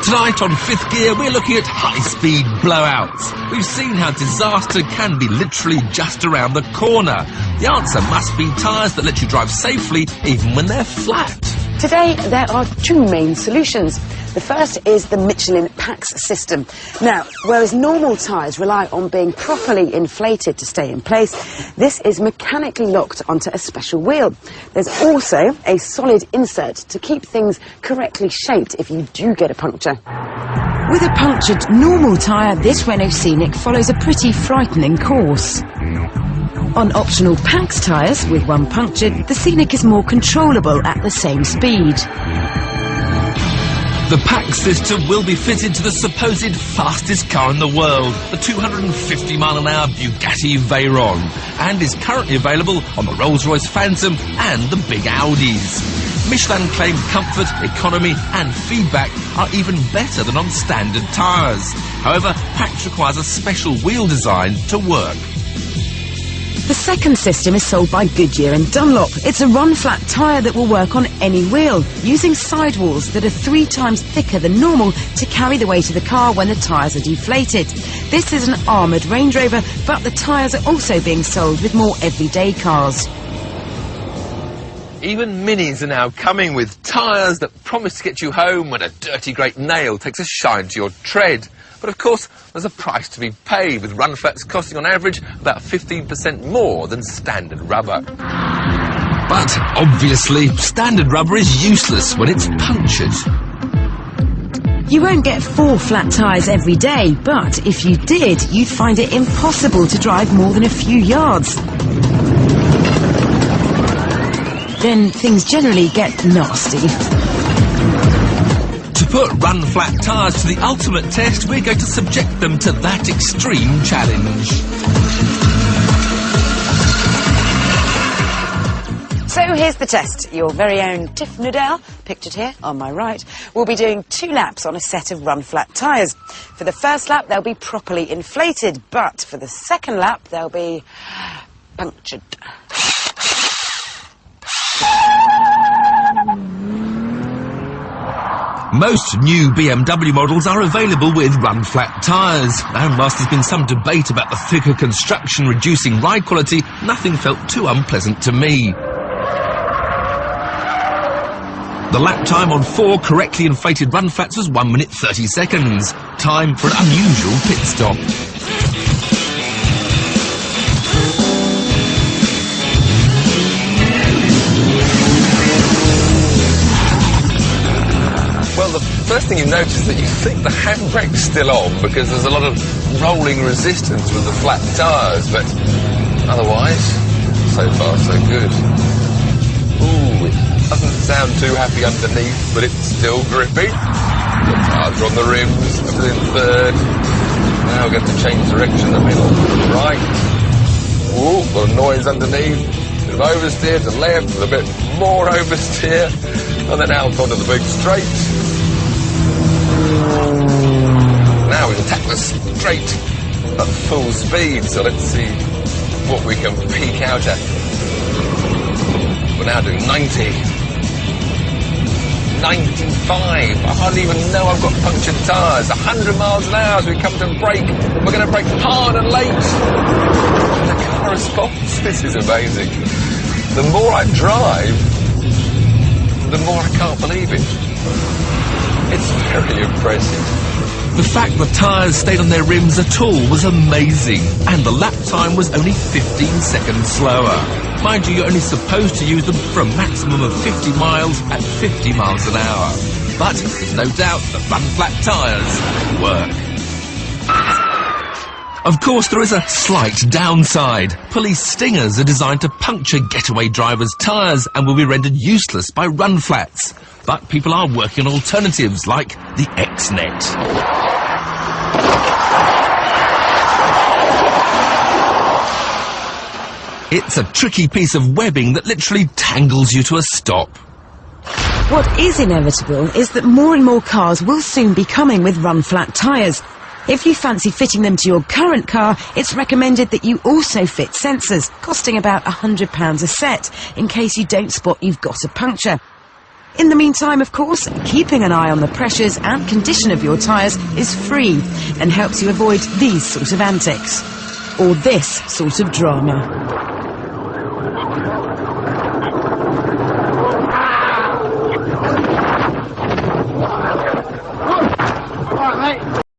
Tonight on Fifth Gear, we're looking at high-speed blowouts. We've seen how disaster can be literally just around the corner. The answer must be tyres that let you drive safely even when they're flat. Today, there are two main solutions. The first is the Michelin PAX system. Now, whereas normal tyres rely on being properly inflated to stay in place, this is mechanically locked onto a special wheel. There's also a solid insert to keep things correctly shaped if you do get a puncture. With a punctured normal tyre, this Renault Scenic follows a pretty frightening course. On optional PAX tyres, with one punctured, the Scenic is more controllable at the same speed. The PAX system will be fitted to the supposed fastest car in the world, the 250-mile-an-hour Bugatti Veyron, and is currently available on the Rolls-Royce Phantom and the big Audis. Michelin claimed comfort, economy and feedback are even better than on standard tyres. However, PAX requires a special wheel design to work. The second system is sold by Goodyear and Dunlop. It's a run-flat tyre that will work on any wheel, using sidewalls that are 3 times thicker than normal to carry the weight of the car when the tyres are deflated. This is an armoured Range Rover, but the tyres are also being sold with more everyday cars. Even Minis are now coming with tyres that promise to get you home when a dirty great nail takes a shine to your tread. But of course, there's a price to be paid, with run flats costing on average about 15% more than standard rubber. But obviously, standard rubber is useless when it's punctured. You won't get 4 flat tyres every day, but if you did, you'd find it impossible to drive more than a few yards. Then things generally get nasty. To put run-flat tyres to the ultimate test, we're going to subject them to that extreme challenge. So here's the test. Your very own Tiff Noodle, pictured here on my right, will be doing 2 laps on a set of run-flat tyres. For the first lap, they'll be properly inflated, but for the second lap, they'll be punctured. Most new BMW models are available with run-flat tyres, and whilst there's been some debate about the thicker construction reducing ride quality, nothing felt too unpleasant to me. The lap time on 4 correctly inflated run-flats was 1 minute 30 seconds. Time for an unusual pit stop. Well, the first thing you notice is that you think the handbrake's still on because there's a lot of rolling resistance with the flat tyres, but otherwise, so far so good. Ooh, it doesn't sound too happy underneath, but it's still grippy. The tyres are on the rims, everything third. Now we're going to change direction in the middle. Right. Ooh, got a noise underneath. A bit of oversteer to left, with a bit more oversteer, and then out onto the big straight. Now we've attacked the straight at full speed, so let's see what we can peak out at. We're now doing 90. 95. I hardly even know I've got punctured tyres. 100 miles an hour as we come to brake. We're going to brake hard and late. And the car responds. This is amazing. The more I drive, the more I can't believe it. It's very impressive. The fact the tyres stayed on their rims at all was amazing, and the lap time was only 15 seconds slower. Mind you, you're only supposed to use them for a maximum of 50 miles at 50 miles an hour. But there's no doubt that run-flat tyres work. Of course, there is a slight downside. Police stingers are designed to puncture getaway drivers' tyres and will be rendered useless by run-flats. But people are working on alternatives like the X-Net. It's a tricky piece of webbing that literally tangles you to a stop. What is inevitable is that more and more cars will soon be coming with run-flat tyres. If you fancy fitting them to your current car, it's recommended that you also fit sensors, costing about £100 a set, in case you don't spot you've got a puncture. In the meantime, of course, keeping an eye on the pressures and condition of your tyres is free and helps you avoid these sort of antics. Or this sort of drama.